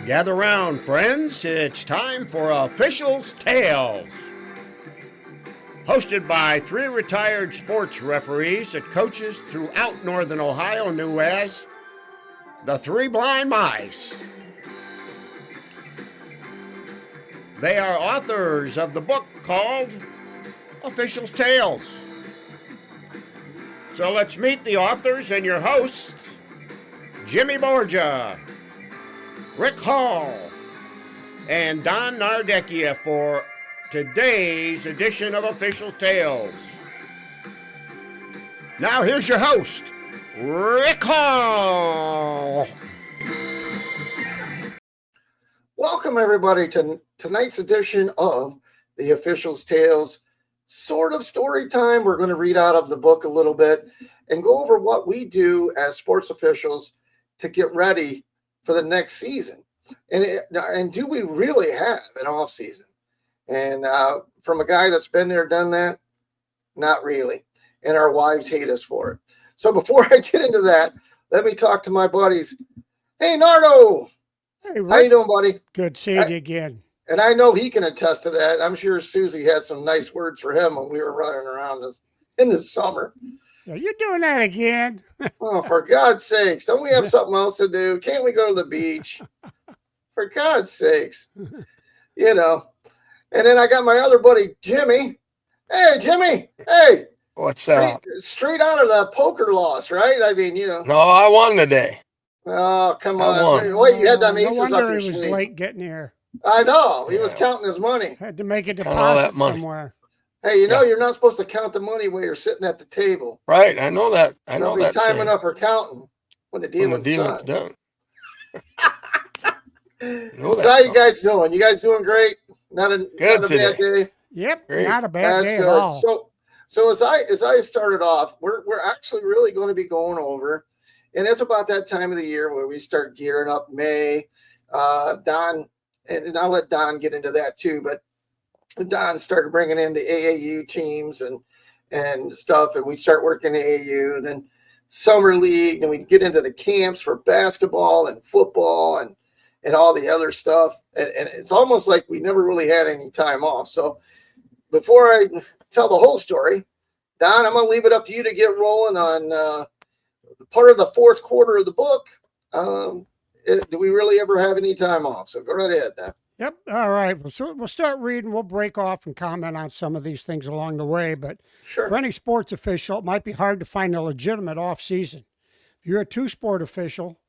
Gather round, friends. It's time for Officials Tales. Hosted by three retired sports referees that coaches throughout Northern Ohio knew as the Three Blind Mice. They are authors of the book called Officials Tales. So let's meet the authors and your hosts, Jimmy Borgia, Rick Hall, and Don Nardecchia for today's edition of Officials Tales. Now here's your host, Rick Hall. Welcome everybody to tonight's edition of the Officials Tales sort of story time. We're going to read out of the book a little bit and go over what we do as sports officials to get ready for the next season. And do we really have an off season? And from a guy that's been there, done that, not really. And our wives hate us for it. So before I get into that, let me talk to my buddies. Hey, Nardo. Hey, Rick. How you doing, buddy? Good seeing you again. And I know he can attest to that. I'm sure Susie had some nice words for him when we were running around in the summer. Yeah, you're doing that again. Oh, for God's sakes. Don't we have something else to do? Can't we go to the beach? For God's sakes. You know. And then I got my other buddy, Jimmy. Hey, Jimmy. Hey. What's up? Straight out of the poker loss, right? I mean, you know. No, I won today. Oh, come I on. won. Wait, you had them No aces up wonder your he was sleeve. late getting here. I know. He was Yeah. counting his money. Had to make a Count all that deposit money. somewhere. Hey, you know, Yeah. you're not supposed to count the money while you're sitting at the table. Right, I know that. I know There'll be that. time saying. enough for counting when the When the dealing's dealing's done. done. Know So that how you song. guys doing? You guys doing great? Not a bad day. Yep, Great. not a bad That's day good. at all. So as I started off, we're actually really going to be going over, and it's about that time of the year where we start gearing up. May, Don, and I'll let Don get into that too. But Don started bringing in the AAU teams and stuff, and we start working AAU. Then summer league, and we get into the camps for basketball and football and all the other stuff. And it's almost like we never really had any time off. So before I tell the whole story, Don, I'm going to leave it up to you to get rolling on part of the fourth quarter of the book. Do we really ever have any time off? So go right ahead, Don. Yep, all right. So we'll start reading. We'll break off and comment on some of these things along the way. But Sure. for any sports official, it might be hard to find a legitimate off season. If you're a two-sport official,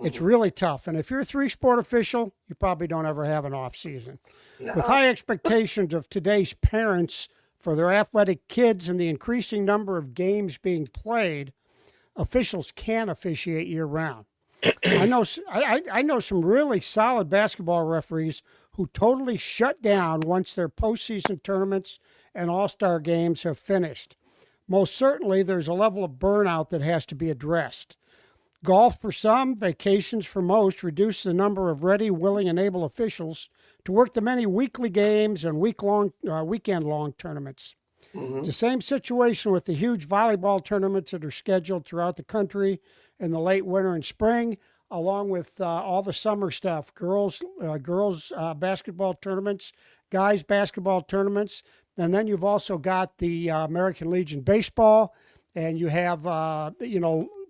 it's really tough. And if you're a three-sport official, you probably don't ever have an off season. No. With high expectations of today's parents for their athletic kids and the increasing number of games being played, officials can officiate year-round. I know some really solid basketball referees who totally shut down once their postseason tournaments and all-star games have finished. Most certainly, there's a level of burnout that has to be addressed. Golf for some, vacations for most, reduce the number of ready, willing, and able officials to work the many weekly games and weekend-long tournaments. Mhm. The same situation with the huge volleyball tournaments that are scheduled throughout the country in the late winter and spring, along with all the summer stuff, girls basketball tournaments, guys basketball tournaments, and then you've also got the American Legion baseball, and you have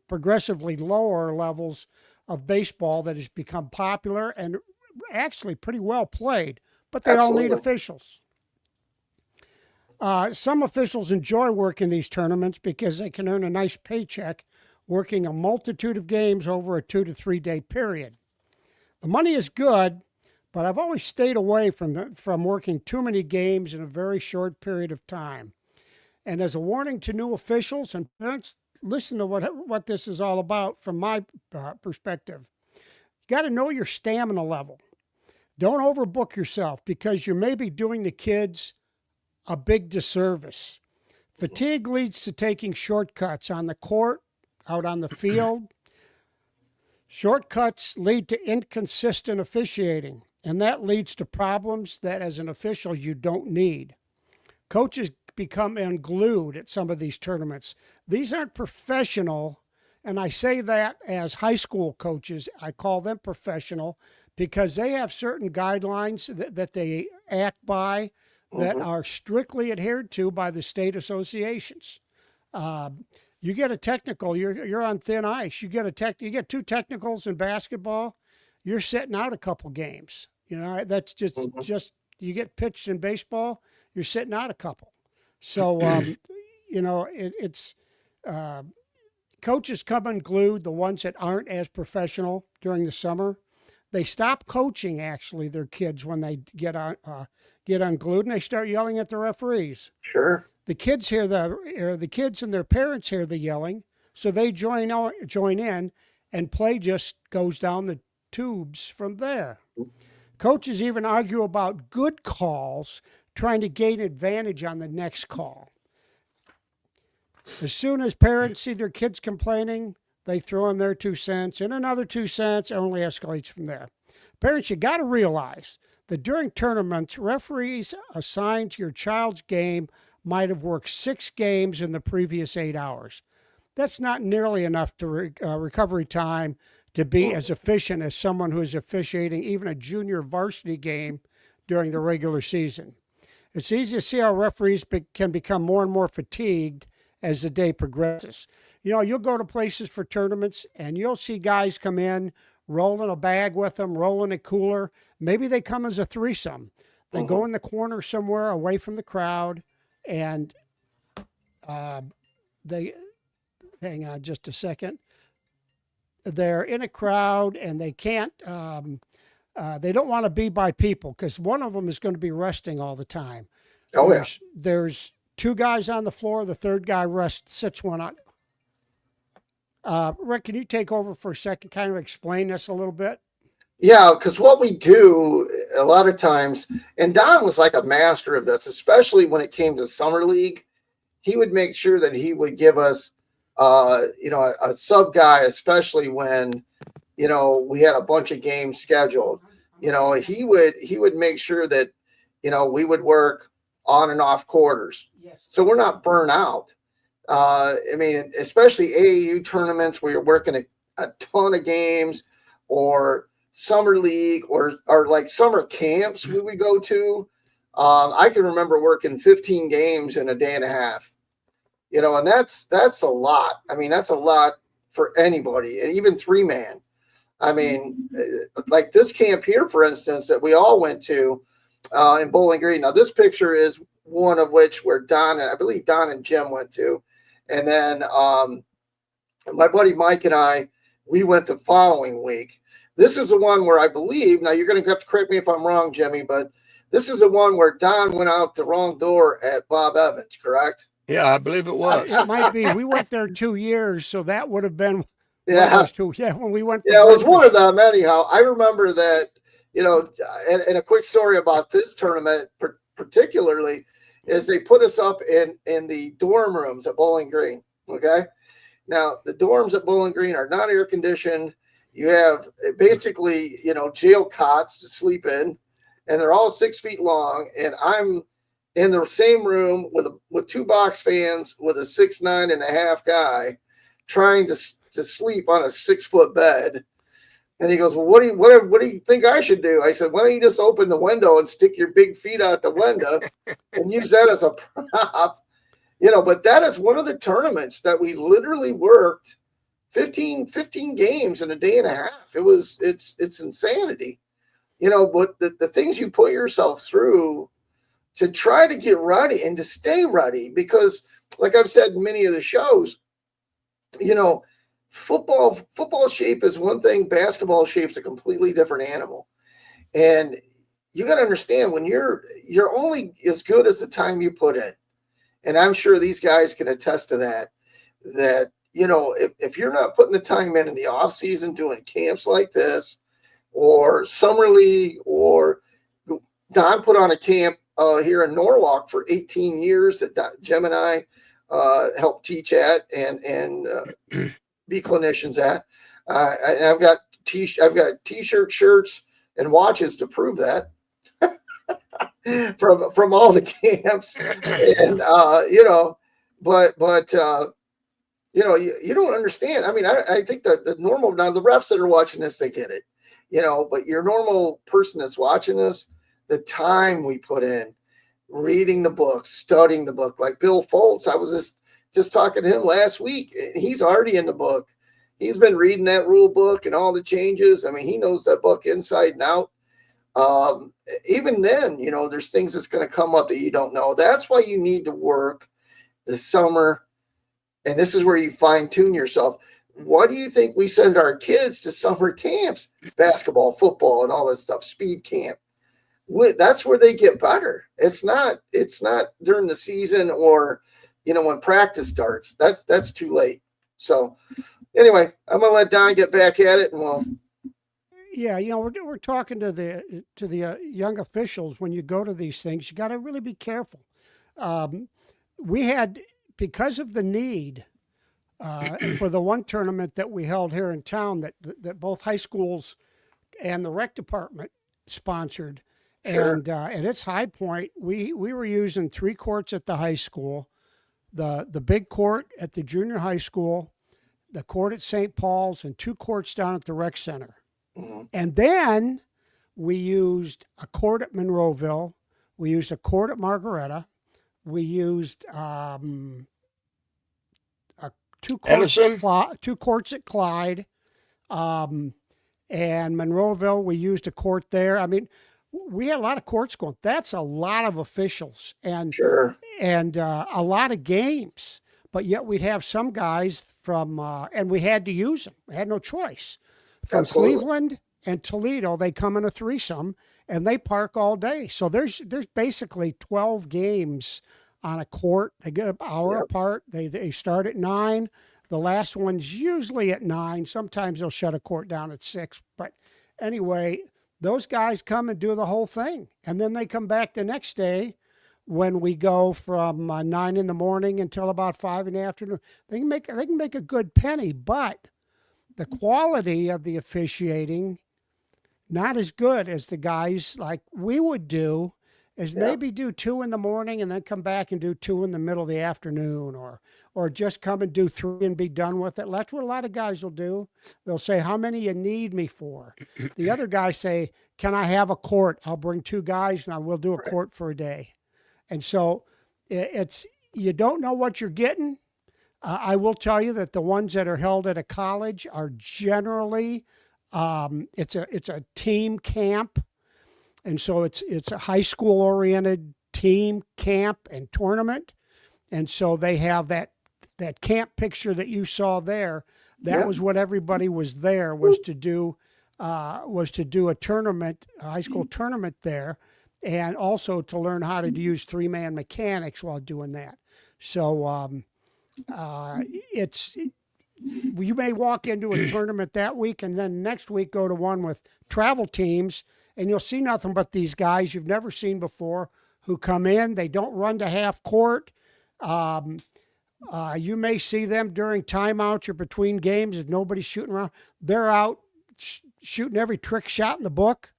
progressively lower levels of baseball that has become popular and actually pretty well played, but they all need Absolutely. officials. Some officials enjoy working these tournaments because they can earn a nice paycheck working a multitude of games over a 2 to 3 day period. The money is good, but I've always stayed away from working too many games in a very short period of time. And as a warning to new officials and parents, listen to what this is all about from my perspective. You got to know your stamina level. Don't overbook yourself because you may be doing the kids a big disservice. Fatigue leads to taking shortcuts on the court, out on the field. Shortcuts lead to inconsistent officiating, and that leads to problems that as an official you don't need. Coaches become unglued at some of these tournaments. These aren't professional, and I say that as high school coaches. I call them professional because they have certain guidelines that they act by that Mhm. are strictly adhered to by the state associations. You get a technical, you're on thin ice. You get two technicals in basketball, you're sitting out a couple games. You know, that's Mhm. just you get pitched in baseball, you're sitting out a couple. So you know, it's coaches come unglued, the ones that aren't as professional during the summer. They stop coaching actually their kids when they get unglued, and they start yelling at the referees. Sure. The kids hear the kids and their parents hear the yelling, so they join in, and play just goes down the tubes from there. Coaches even argue about good calls, trying to gain advantage on the next call. As soon as parents see their kids complaining, they throw in their 2 cents and another 2 cents, and only escalates from there. Parents, you got to realize that during tournaments, referees assigned to your child's game might have worked 6 games in the previous 8 hours. That's not nearly enough to recovery time to be as efficient as someone who is officiating even a junior varsity game during the regular season. It's easy to see how referees can become more and more fatigued as the day progresses. You know, you'll go to places for tournaments and you'll see guys come in rolling a bag with them, rolling a cooler. Maybe they come as a threesome. They go in the corner somewhere away from the crowd, and they hang on just a second. They're in a crowd and they can't. They don't want to be by people because one of them is going to be resting all the time. Oh yeah. There's 2 guys on the floor. The third guy sits one on. Rick, can you take over for a second? Kind of explain this a little bit. Yeah, because what we do a lot of times, and Don was like a master of this, especially when it came to summer league. He would make sure that he would give us, a sub guy, especially when, we had a bunch of games scheduled. He would make sure that, we would work on and off quarters, so we're not burnt out. Especially AAU tournaments where you're working a ton of games, or summer league, or like summer camps we would go to. I can remember working 15 games in a day and a half, and that's a lot. I mean, that's a lot for anybody, and even 3-man. I mean, like this camp here, for instance, that we all went to in Bowling Green. Now, this picture is one of which where I believe Don and Jim went to. And then my buddy Mike and I, we went the following week. This is the one where I believe, now you're going to have to correct me if I'm wrong, Jimmy, but this is the one where Don went out the wrong door at Bob Evans, correct? Yeah, I believe it was. It might be. We went there 2 years, so that would have been Yeah. when we went. Yeah, it was one of them anyhow. I remember that, and a quick story about this tournament particularly is they put us up in the dorm rooms at Bowling Green. Okay. Now the dorms at Bowling Green are not air conditioned. You have basically, jail cots to sleep in, and they're all 6 feet long. And I'm in the same room with 2 box fans with a 6'9.5" guy trying to sleep on a 6-foot bed. And he goes, well, what do you think I should do? I said, why don't you just open the window and stick your big feet out the window and use that as a prop? But that is one of the tournaments that we literally worked 15 games in a day and a half. It's insanity. But the things you put yourself through to try to get ready and to stay ready, because like I've said in many of the shows, football shape is one thing, basketball shape is a completely different animal. And you got to understand, when you're only as good as the time you put in. And I'm sure these guys can attest to that if you're not putting the time in the off season doing camps like this, or summer league, or Don put on a camp here in Norwalk for 18 years that Jim and I helped teach at and be clinicians at. And I've got t-shirt, shirts, and watches to prove that from all the camps. And you don't understand. I mean, I think that the normal, now the refs that are watching this, they get it. but your normal person that's watching this, the time we put in, reading the book, studying the book, like Bill Foltz, I was just talking to him last week. He's already in the book. He's been reading that rule book and all the changes. I mean, he knows that book inside and out. Even then, there's things that's going to come up that you don't know. That's why you need to work the summer. And this is where you fine tune yourself. What do you think we send our kids to summer camps? Basketball, football, and all that stuff, speed camp. That's where they get better. It's not during the season or, when practice starts. That's too late. So anyway, I'm going to let Don get back at it, and we'll. Yeah, we're talking to the young officials. When you go to these things, you got to really be careful. We had, because of the need for the one tournament that we held here in town that both high schools and the rec department sponsored. Sure. And at its high point, we were using 3 courts at the high school, the big court at the junior high school, the court at St. Paul's, and 2 courts down at the rec center. Mm-hmm. And then we used a court at Monroeville. We used a court at Margaretta. We used 2 courts at Clyde. And Monroeville, we used a court there. I mean, we had a lot of courts going. That's a lot of officials and Sure. and a lot of games. But yet we'd have some guys from, and we had to use them. We had no choice. From Absolutely. Cleveland and Toledo, they come in a threesome and they park all day. So there's basically 12 games on a court. They get an hour apart. They start at 9. The last one's usually at 9. Sometimes they'll shut a court down at 6. But anyway, those guys come and do the whole thing. And then they come back the next day when we go from 9 in the morning until about 5 in the afternoon. They can make a good penny, but the quality of the officiating, not as good as the guys like we would do, is maybe do 2 in the morning and then come back and do 2 in the middle of the afternoon, or just come and do 3 and be done with it. That's what a lot of guys will do. They'll say, how many you need me for? The other guys say, can I have a court? I'll bring 2 guys and I will do a court for a day. And so it's, you don't know what you're getting. I will tell you that the ones that are held at a college are generally, it's a team camp. And so it's a high school oriented team camp and tournament. And so they have that camp picture that you saw there. That was what everybody was there, was to do a tournament, a high school tournament there, and also to learn how to use 3-man mechanics while doing that. So you may walk into a tournament that week and then next week go to one with travel teams, and you'll see nothing but these guys you've never seen before who come in. They don't run to half court. You may see them during timeouts or between games if nobody's shooting around. They're out shooting every trick shot in the book.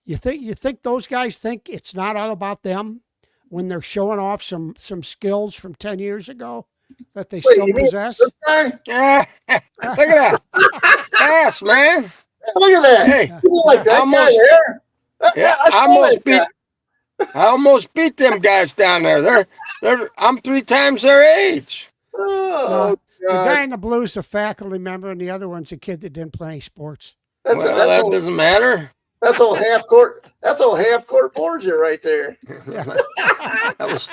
You think those guys think it's not all about them when they're showing off some skills from 10 years ago that they still possess? This guy? Yeah. Look at that. Ass, man. Look at that. Hey, like that almost- guy there? Yeah, I almost beat them guys down there. I'm 3 times their age. Oh, The guy in the blue is a faculty member, and the other one's a kid that didn't play any sports. That doesn't matter. That's old half court. That's old half court Borgia right there. That was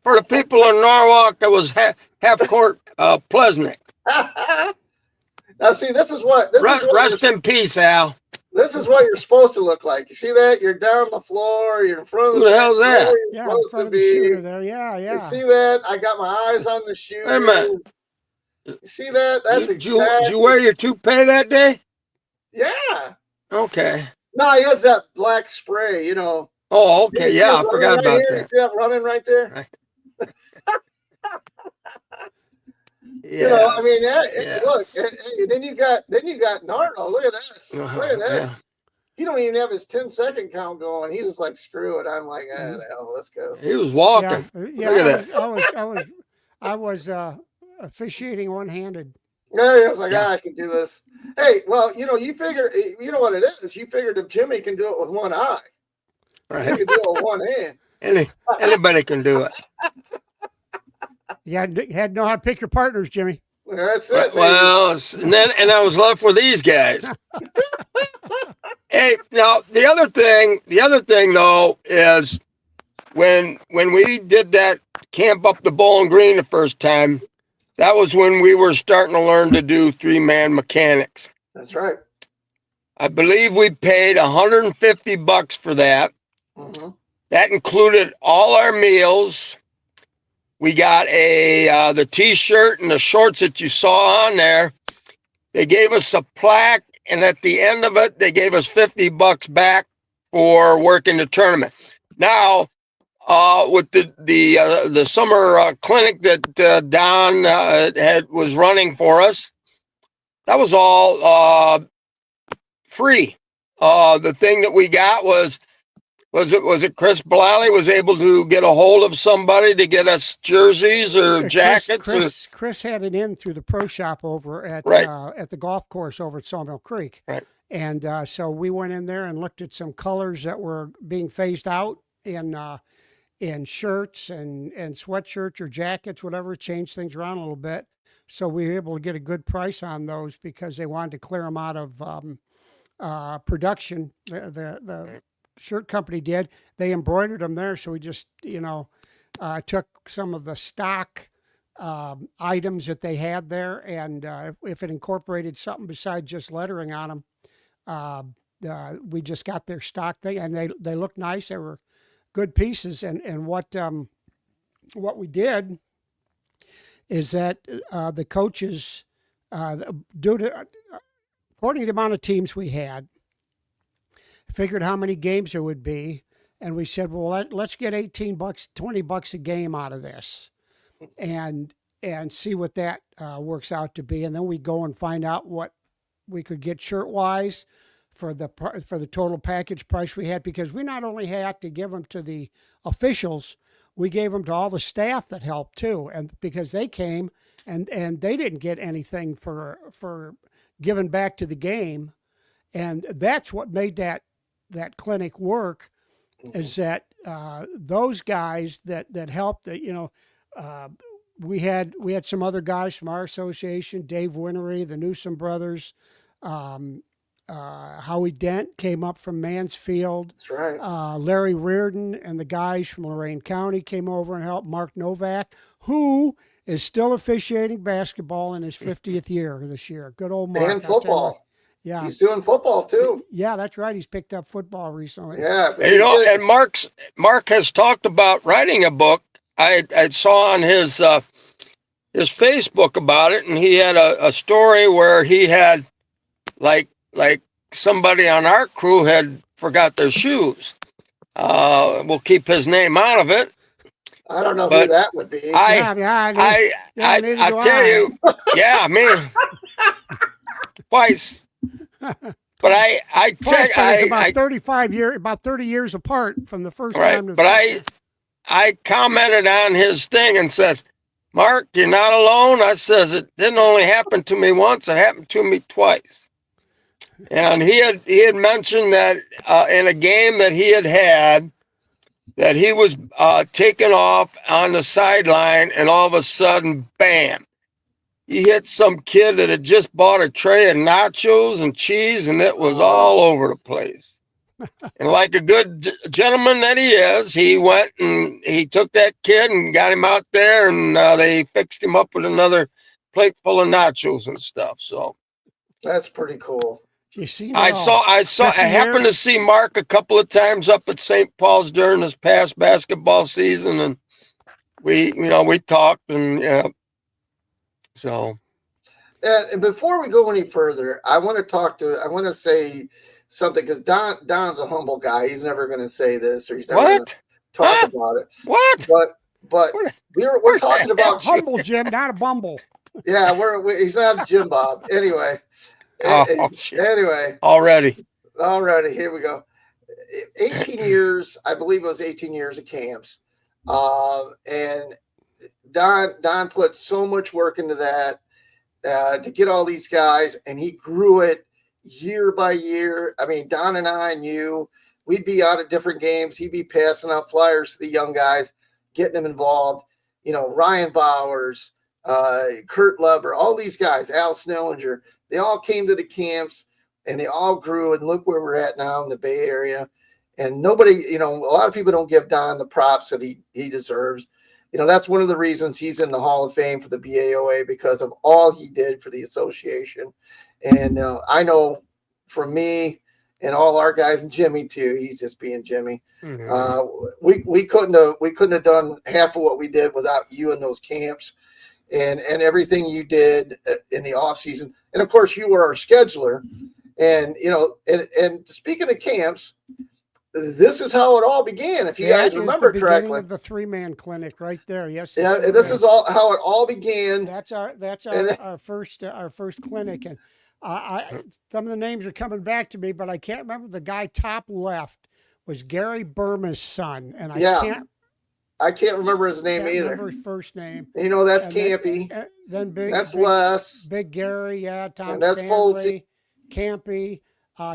for the people in Norwalk. That was half court Plesnick. Now, see, this is what Rest in peace, Al. this is what you're supposed to look like. You see that? You're down the floor. You're in front of Who the hell's that? where you're Yeah, in supposed front to of the be. shooter there. Yeah. You see that? I got my eyes on the shooter. Wait a minute. You see that? That's Did you wear your toupee that day? Yeah. Okay. No, he has that black spray. Oh, okay. Yeah, I forgot right about here. that. See that running right there? Yeah. I mean, look. And then you got Nardo. Look at this. Look at this. Yeah. He don't even have his 10-second count going. He's just like, screw it. I'm like, the hell, let's go. He was walking. Yeah, Look at that. I was officiating one-handed. Yeah, I was like, Yeah. I can do this. Hey, well, you figure, you know what it is. You figured if Jimmy can do it with one eye, you Right. can do it with one hand. Anybody can do it. You had to know how to pick your partners, Jimmy. That's it, baby. Well, and I was left with these guys. Hey, now the other thing though is when we did that camp up the Bowling Green the first time, that was when we were starting to learn to do 3-man mechanics. That's right. I believe we paid $150 for that. Mm-hmm. That included all our meals. We got the T-shirt and the shorts that you saw on there. They gave us a plaque, and at the end of it, they gave us $50 back for working the tournament. Now, with the summer clinic that Don was running for us, that was all free. The thing that we got was it Chris Blally was able to get a hold of somebody to get us jerseys or jackets? Chris had it in through the pro shop over at the golf course over at Sawmill Creek. Right. And so we went in there and looked at some colors that were being phased out in shirts and sweatshirts or jackets, whatever, changed things around a little bit. So we were able to get a good price on those because they wanted to clear them out of production. The shirt company did. They embroidered them there, so we just took some of the stock items that they had there, and if it incorporated something besides just lettering on them, we just got their stock thing, and they looked nice. They were good pieces, and what we did is that the coaches, due to according to the amount of teams we had, figured how many games there would be, and we said, well, let's get $18, $20 a game out of this, and see what that works out to be, and then we go and find out what we could get shirt wise for the total package price we had, because we not only had to give them to the officials, we gave them to all the staff that helped too, and because they came and they didn't get anything for giving back to the game, and that's what made that clinic work, is that those guys that helped, we had some other guys from our association, Dave Winery, the Newsom brothers, Howie Dent came up from Mansfield. That's right. Larry Reardon and the guys from Lorain County came over and helped. Mark Novak, who is still officiating basketball in his 50th year this year. Good old Mark. And football. Yeah. He's doing football too. Yeah, that's right. He's picked up football recently. Yeah. And Mark has talked about writing a book. I saw on his Facebook about it, and he had a story where he had like somebody on our crew had forgot their shoes. We'll keep his name out of it. I don't know who that would be. I tell you, yeah, me twice. But I check. About 30 years apart from the first right, time. But I commented on his thing and says, Mark, you're not alone. I says, it didn't only happen to me once, it happened to me twice. And he had mentioned that in a game that he had that he was taken off on the sideline, and all of a sudden, bam, he hit some kid that had just bought a tray of nachos and cheese, and it was all over the place. And like a good gentleman that he is, he went and he took that kid and got him out there, and they fixed him up with another plate full of nachos and stuff. So that's pretty cool. You see, I happened to see Mark a couple of times up at St. Paul's during this past basketball season, and we talked, and so. And before we go any further, I want to say something, because Don's a humble guy. He's never going to say this, or he's never going to talk about it. What? But we're talking about humble Jim, not a bumble. Yeah, he's not Jim Bob. Anyway. Anyway. Already, here we go. 18 years, I believe it was 18 years of camps. And Don put so much work into that. to get all these guys, and he grew it year by year. I mean, Don and I and you, we'd be out at different games. He'd be passing out flyers to the young guys, getting them involved. You know, Ryan Bowers, Kurt Leber, all these guys, Al Snellinger, they all came to the camps and they all grew. And look where we're at now in the Bay Area. And nobody, you know, a lot of people don't give Don the props that he deserves. You know, that's one of the reasons he's in the Hall of Fame for the BAOA, because of all he did for the association. And I know for me and all our guys, and Jimmy too, he's just being Jimmy. We couldn't have done half of what we did without you in those camps and everything you did in the off season. And of course, you were our scheduler. And you know, and speaking of camps, this is how it all began. If you guys remember correctly, of the 3-man clinic right there. Yes. Yeah, this is all how it all began. That's our first clinic, and some of the names are coming back to me, but I can't remember. The guy top left was Gary Burma's son, and I can't remember his name either. Remember his first name. You know, that's Campy. Then that's Les. Big Gary, Tom and that's Stanley, Campy.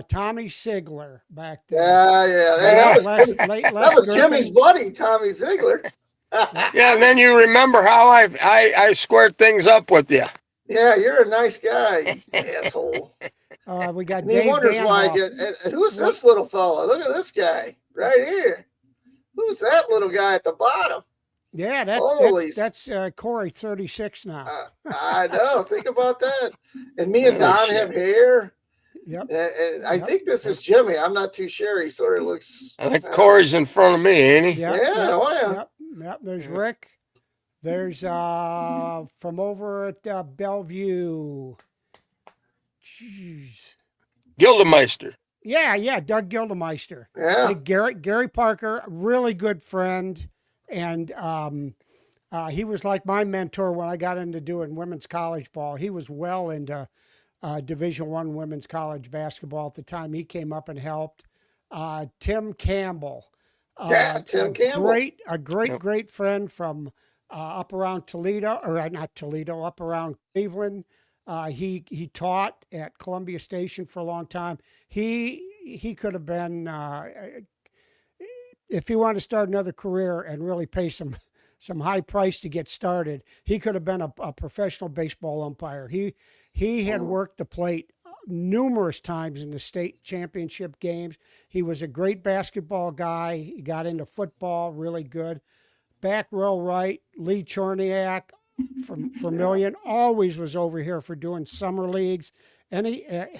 Tommy Sigler back there. Yeah. That was Jimmy's buddy, Tommy Sigler. Yeah, and then you remember how I squared things up with you. Yeah, you're a nice guy, asshole. We got and Dave he wonders Danhoff. why I get. And who's this little fella? Look at this guy right here. Who's that little guy at the bottom? Yeah, that's Corey, 36 now. I know. Think about that. And me and Don have hair. Yep. And I think this is Jimmy. I'm not too sure. He sort of looks. I think Corey's in front of me, ain't he? Yep. There's Rick. There's from over at Bellevue. Jeez. Gildemeister. Yeah, Doug Gildemeister. Yeah. Gary Parker, really good friend, and he was like my mentor when I got into doing women's college ball. He was well into Division I women's college basketball at the time. He came up and helped. Tim Campbell. Tim Campbell. A great friend from up around Toledo, or not Toledo, up around Cleveland. He taught at Columbia Station for a long time. He could have been, if he wanted to start another career and really pay some high price to get started, he could have been a professional baseball umpire. He had worked the plate numerous times in the state championship games. He was a great basketball guy. He got into football, really good. Back row right, Lee Chorniak from Vermillion, always was over here for doing summer leagues and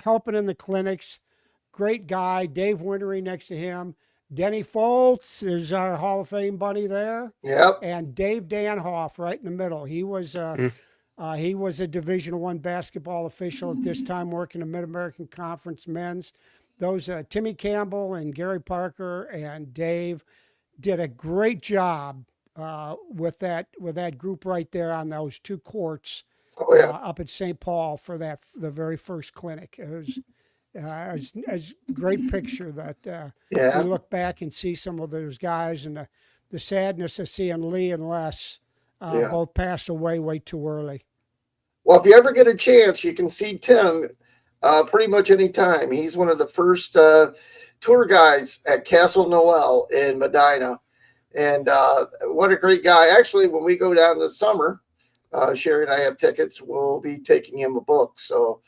helping in the clinics. Great guy. Dave Wintery next to him. Denny Foltz is our Hall of Fame bunny there. Yep. And Dave Danhoff right in the middle. He was a Division I basketball official at this time, working the Mid-American Conference men's. Those Timmy Campbell and Gary Parker and Dave did a great job with that group right there on those two courts up at St. Paul for the very first clinic. It was a great picture that we look back and see some of those guys, and the sadness of seeing Lee and Les both passed away way too early. Well, if you ever get a chance, you can see Tim pretty much any time. He's one of the first tour guides at Castle Noel in Medina. And what a great guy. Actually, when we go down this summer, Sherry and I have tickets. We'll be taking him a book. So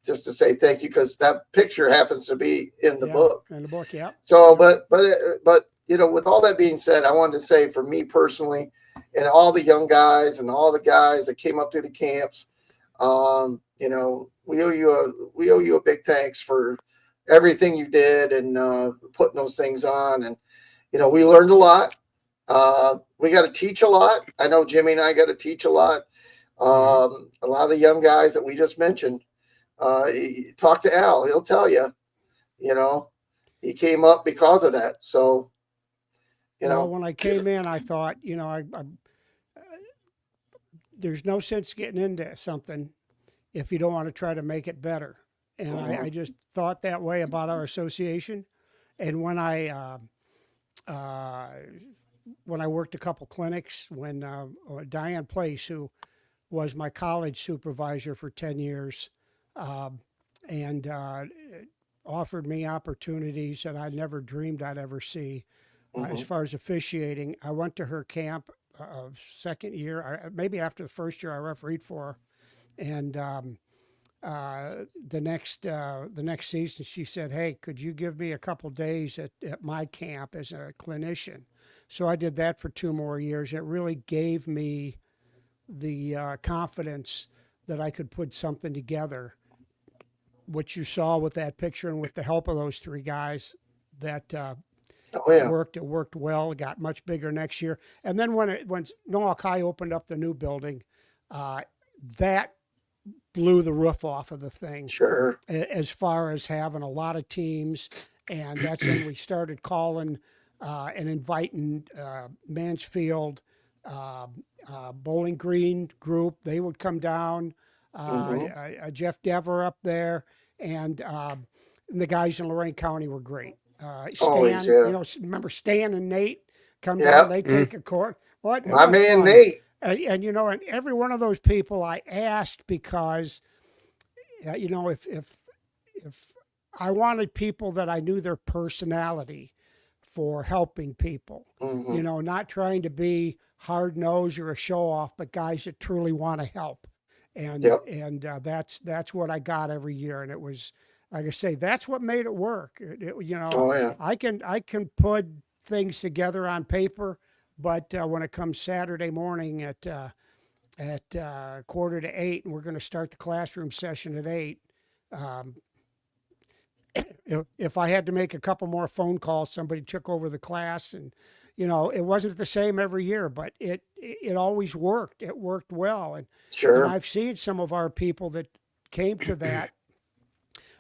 just to say thank you, because that picture happens to be in the book. In the book, yeah. So, but you know, with all that being said, I wanted to say for me personally, and all the young guys and all the guys that came up through the camps, you know, we owe you a big thanks for everything you did and putting those things on. And you know, we learned a lot. We got to teach a lot. I know Jimmy and I got to teach a lot. A lot of the young guys that we just mentioned. Talk to Al; he'll tell you. You know, he came up because of that. So, you know, when I came in, I thought, you know, I there's no sense getting into something if you don't want to try to make it better. And I just thought that way about our association. And when I worked a couple clinics, when Diane Place, who was my college supervisor for 10 years, and offered me opportunities that I never dreamed I'd ever see. As far as officiating, I went to her camp second year, maybe after the first year I refereed for her, and the next season she said, "Hey, could you give me a couple days at my camp as a clinician?" So I did that for 2 more years. It really gave me the confidence that I could put something together, which you saw with that picture, and with the help of those 3 guys, that Oh yeah. it worked well. It got much bigger next year. And then when Noah Kai opened up the new building, that blew the roof off of the thing Sure. as far as having a lot of teams. And that's when we started calling and inviting Mansfield Bowling Green group. They would come down, Jeff Dever up there, and the guys in Lorain County were great. Stan, Always, yeah. Remember Stan and Nate come Yep. down, they take a court. What? My What man fun. Nate. And and every one of those people I asked because, if I wanted people that I knew their personality for helping people, not trying to be hard nosed or a show off, but guys that truly want to help. And Yep. that's what I got every year, and it was, like I say, that's what made it work. Oh yeah. I can put things together on paper, but when it comes Saturday morning at 7:45, and we're going to start the classroom session at 8. If I had to make a couple more phone calls, somebody took over the class, and it wasn't the same every year, but it always worked. It worked well, and Sure. I've seen some of our people that came to that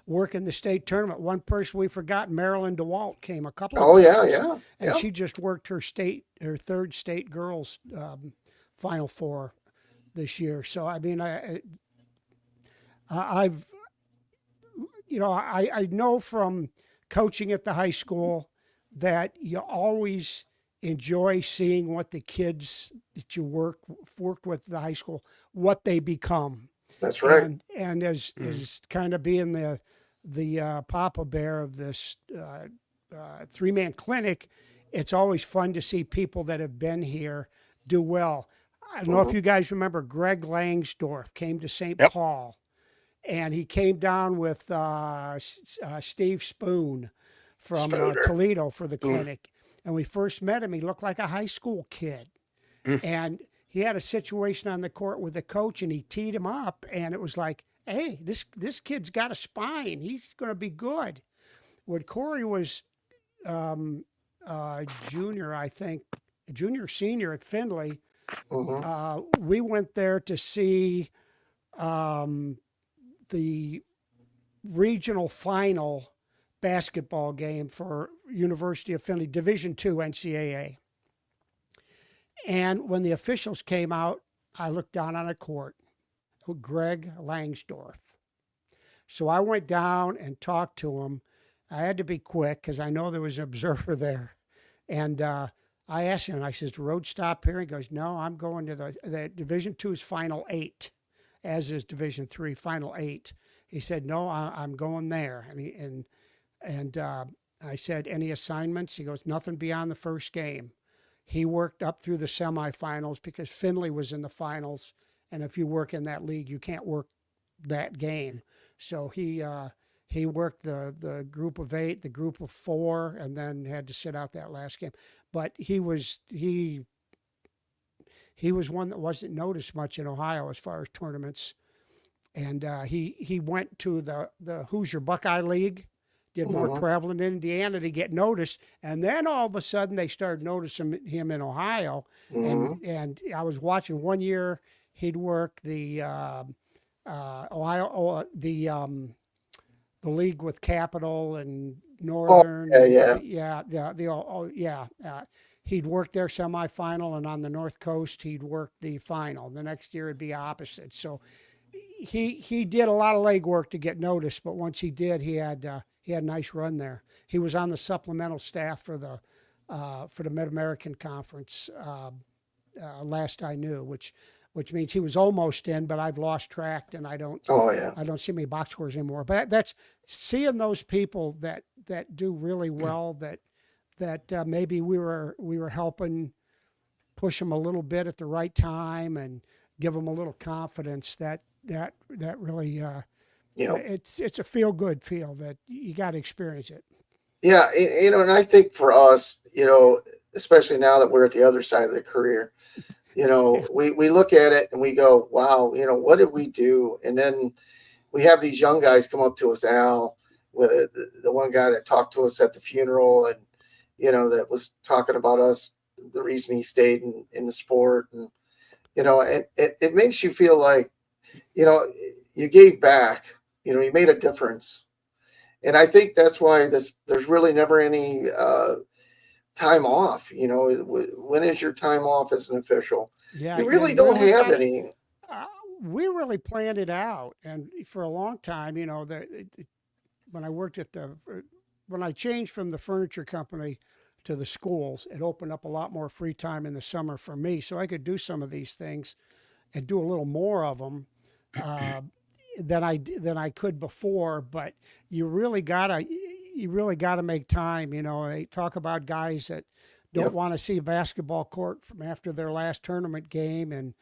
work in the state tournament. One person we forgot, Marilyn DeWalt, came a couple of Oh yeah, times, yeah. and Yep. she just worked her third state girls Final Four this year. So I mean, I've I know from coaching at the high school that you always enjoy seeing what the kids that you worked with at the high school, what they become. That's right. And as kind of being the Papa Bear of this 3-man clinic, it's always fun to see people that have been here do well. I don't know if you guys remember Greg Langsdorff came to St. Yep. Paul, and he came down with Steve Spoon from Spooner. Toledo for the clinic. And we first met him, he looked like a high school kid. And he had a situation on the court with the coach, and he teed him up, and it was like, hey, this kid's got a spine. He's going to be good. When Corey was junior, I think, senior at Findlay, we went there to see the regional final basketball game for University of Findlay, Division II NCAA. And when the officials came out, I looked down on a court with Greg Langsdorff. So I went down and talked to him. I had to be quick because I know there was an observer there. And I asked him, I says, road stop here? He goes, no, I'm going to the Division II's Final 8, as is Division III, Final 8. He said, no, I'm going there. And I said, any assignments? He goes, nothing beyond the first game. He worked up through the semifinals because Findlay was in the finals. And if you work in that league, you can't work that game. So he worked the group of 8, the group of 4, and then had to sit out that last game. But he was one that wasn't noticed much in Ohio as far as tournaments. And he went to the Hoosier Buckeye League, did more traveling in Indiana to get noticed. And then all of a sudden they started noticing him in Ohio. And I was watching one year he'd work the Ohio, the league with Capital and Northern. He'd work their semifinal, and on the North Coast he'd work the final. The next year it'd be opposite. So he did a lot of legwork to get noticed, but once he did, he had a nice run there. He was on the supplemental staff for the Mid-American Conference last I knew, which which means he was almost in, but I've lost track and I don't see many box scores anymore. But that's seeing those people that do really well, that maybe we were helping push them a little bit at the right time and give them a little confidence. That really it's a feel good feel that you got to experience it. Yeah, and I think for us, especially now that we're at the other side of the career, we look at it and we go, wow, what did we do? And then we have these young guys come up to us, Al, with the one guy that talked to us at the funeral and, that was talking about us, the reason he stayed in the sport. And, and it makes you feel like, you gave back, you made a difference. And I think that's why there's really never any time off. When is your time off as an official? Yeah, you really don't have got any. We really planned it out, and for a long time, when I worked when I changed from the furniture company to the schools, it opened up a lot more free time in the summer for me, so I could do some of these things and do a little more of them than I could before. But you really gotta make time. They talk about guys that don't want to see a basketball court from after their last tournament game in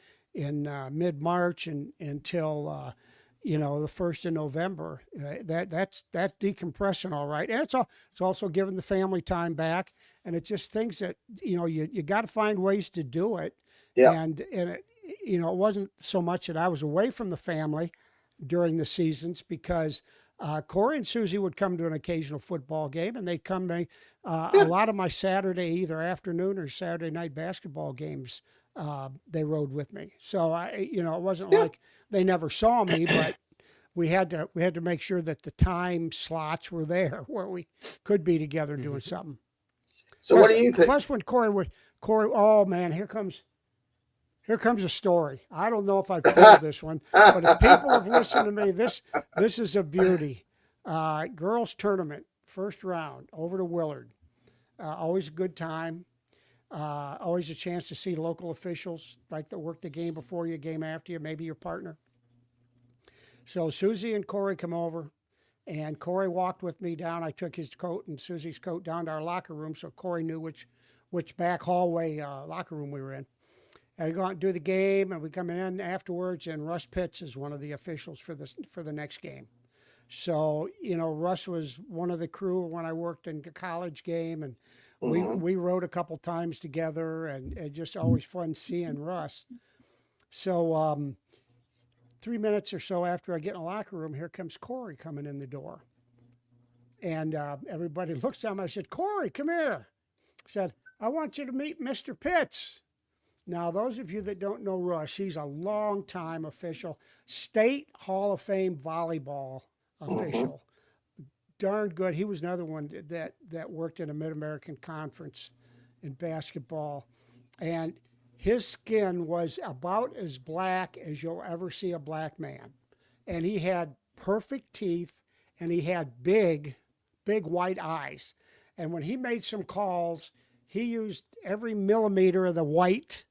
mid-March and until the 1st of November. That's decompressing, all right. And it's also giving the family time back, and it's just things that you got to find ways to do it. Yeah. And it wasn't so much that I was away from the family during the seasons, because Corey and Susie would come to an occasional football game, and they'd come to a lot of my Saturday, either afternoon or Saturday night basketball games. They rode with me, so it wasn't like they never saw me, but we had to make sure that the time slots were there where we could be together doing something. So what do you think? Plus, when Corey, oh man, here comes a story. I don't know if I've told this one, but if people have listened to me, this is a beauty. Girls tournament, first round, over to Willard. Always a good time. Always a chance to see local officials, like that work the game before you, game after you, maybe your partner. So Susie and Corey come over, and Corey walked with me down. I took his coat and Susie's coat down to our locker room, so Corey knew which back hallway locker room we were in. And we go out and do the game, and we come in afterwards, and Russ Pitts is one of the officials for the next game. So, Russ was one of the crew when I worked in the college game, and we rode a couple times together, and just always fun seeing Russ. So 3 minutes or so after I get in the locker room, here comes Corey coming in the door. And everybody looks at him. I said, Corey, come here. I said, I want you to meet Mr. Pitts. Now, those of you that don't know Russ, he's a long-time official, State Hall of Fame volleyball official. Darn good. He was another one that worked in a Mid-American Conference in basketball. And his skin was about as black as you'll ever see a black man. And he had perfect teeth, and he had big white eyes. And when he made some calls, he used every millimeter of the white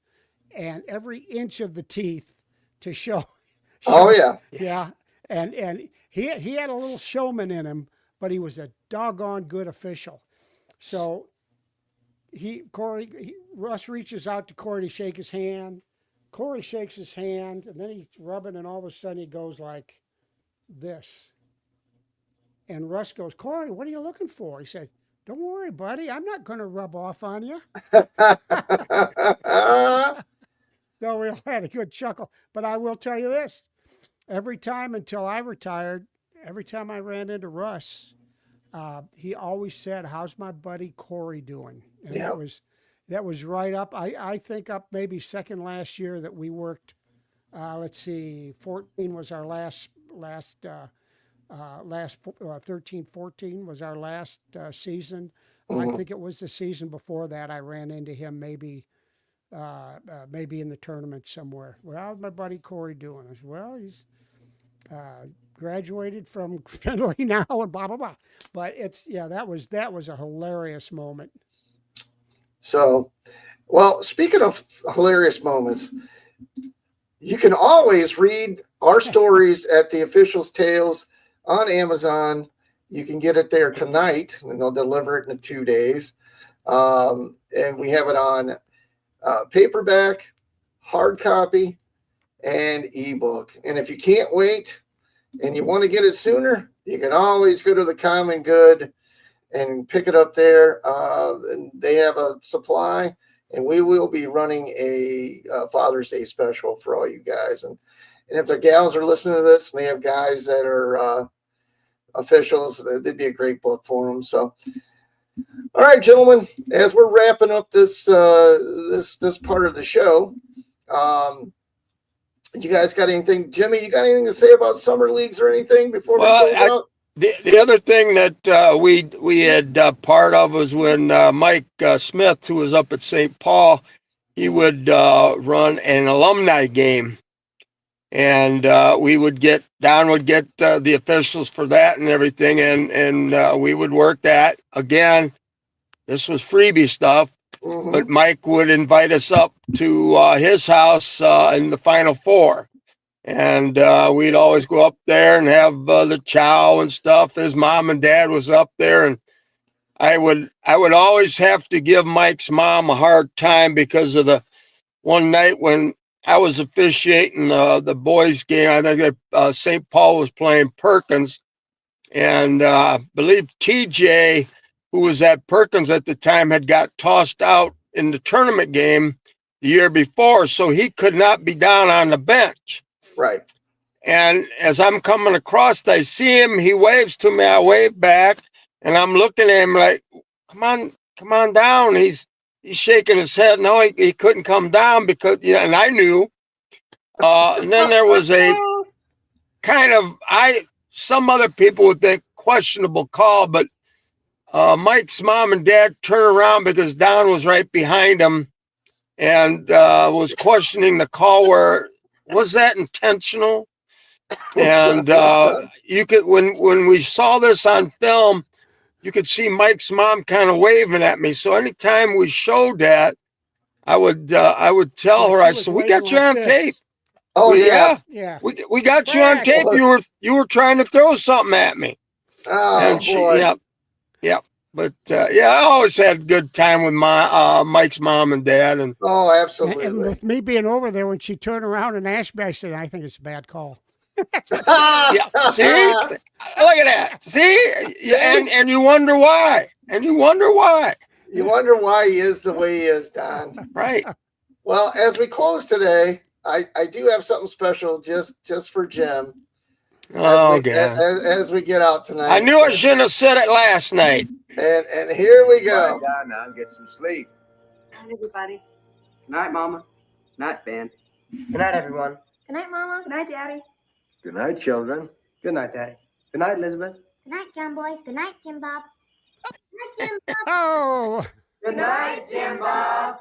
and every inch of the teeth to show. Oh yeah. Yeah. And he had a little showman in him, but he was a doggone good official. So Russ reaches out to Corey to shake his hand. Corey shakes his hand, and then he's rubbing, and all of a sudden he goes like this. And Russ goes, Corey, what are you looking for? He said, don't worry, buddy. I'm not going to rub off on you. So we all had a good chuckle. But I will tell you this. Every time until I retired, every time I ran into Russ, he always said, how's my buddy Corey doing? And that was right up, I think up maybe second last year that we worked. Let's see, 14 was our last 13, 14 was our last season. I think it was the season before that I ran into him maybe in the tournament somewhere. Well, how's my buddy Corey doing? I said, well, he's graduated from Findlay now and blah, blah, blah. But that was a hilarious moment. So, well, speaking of hilarious moments, You can always read our stories at the Officials Tales on Amazon. You can get it there tonight, and they'll deliver it in 2 days. And we have it on paperback, hard copy, and ebook. And if you can't wait and you want to get it sooner, you can always go to the Common Good and pick it up there. And they have a supply, and we will be running a Father's Day special for all you guys. And if the gals are listening to this and they have guys that are officials, that'd be a great book for them. So, all right, gentlemen, as we're wrapping up this this part of the show, you guys got anything? Jimmy, you got anything to say about summer leagues or anything before we close out? The other thing that we had part of was when Mike Smith, who was up at St. Paul, he would run an alumni game, and Don would get the officials for that and everything, and we would work that. Again, this was freebie stuff, but Mike would invite us up to his house in the Final Four. And we'd always go up there and have the chow and stuff. His mom and dad was up there, and I would always have to give Mike's mom a hard time because of the one night when I was officiating the boys' game. I think St. Paul was playing Perkins, and I believe TJ, who was at Perkins at the time, had got tossed out in the tournament game the year before, so he could not be down on the bench. Right. And as I'm coming across, I see him. He waves to me. I wave back, and I'm looking at him like, come on down. He's shaking his head. No, he couldn't come down because, and I knew. And then there was a kind of, some other people would think questionable call, but Mike's mom and dad turned around because Don was right behind him and was questioning the call where, was that intentional? And you could, when we saw this on film, you could see Mike's mom kind of waving at me. So anytime we showed that, I would tell her, I said, "We got you on tape." Oh yeah. We got you on tape. You were trying to throw something at me. Oh boy. Yep. But I always had a good time with my Mike's mom and dad, and oh, absolutely. And with me being over there, when she turned around and asked me, I said, "I think it's a bad call." yeah, see, look at that. See, and you wonder why, You wonder why he is the way he is, Don. Right. Well, as we close today, I do have something special just for Jim. God. As we get out tonight. I knew I shouldn't have said it last night. And here we go. Lie down now and get some sleep. Good night, everybody. Good night, Mama. Good night, Ben. Good night, everyone. Good night, Mama. Good night, Daddy. Good night, children. Good night, Daddy. Good night, Elizabeth. Good night, John Boy. Good night, Jim Bob. Good night, Jim Bob. Oh. Good night, Jim Bob.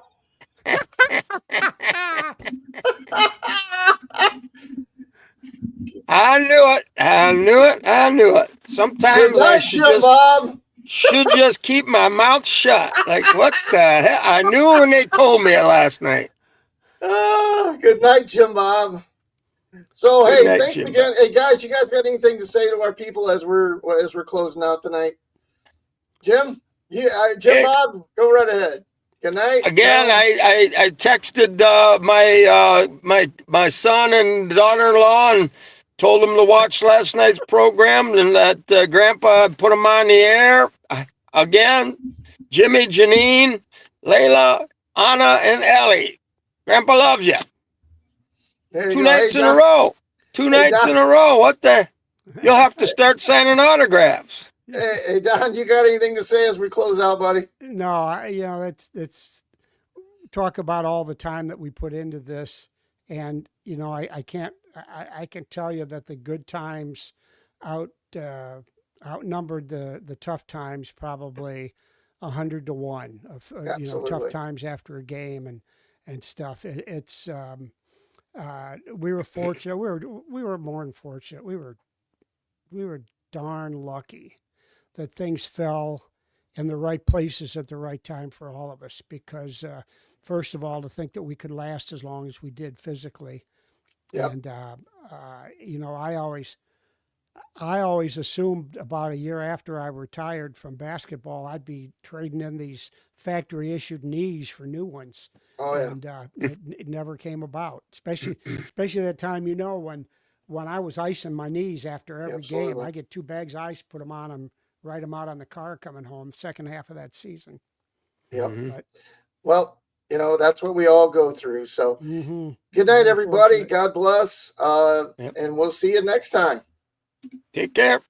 I knew it. Sometimes I should just keep my mouth shut. Like, what the hell? I knew when they told me it last night. Good night, Jim Bob. So Good hey, night, thanks Jim again. Bob. Hey guys, you guys got anything to say to our people as we're closing out tonight? Jim? Jim Bob, go right ahead. Good night. Again, I texted my son and daughter-in-law and told them to watch last night's program and that Grandpa put them on the air. Again, Jimmy, Janine, Layla, Anna, and Ellie. Grandpa loves you. Two nights in a row. What the? You'll have to start signing autographs. Hey, Don, you got anything to say as we close out, buddy? No, it's talk about all the time that we put into this, and I can tell you that the good times outnumbered the tough times probably 100 to 1 of tough times after a game and stuff. We were fortunate. We were more than fortunate. We were darn lucky that things fell in the right places at the right time for all of us. Because first of all, to think that we could last as long as we did physically, Yep. And you know, I always assumed about a year after I retired from basketball, I'd be trading in these factory issued knees for new ones. Oh yeah. And it never came about, especially that time, you know, when I was icing my knees after every game. Absolutely. I get 2 bags of ice, put them on them, write them out on the car coming home, second half of that season. Yep. Mhm. But Well, you know, that's what we all go through. So mhm, good night, everybody. unfortunate. God bless. Yep. And we'll see you next time. Take care.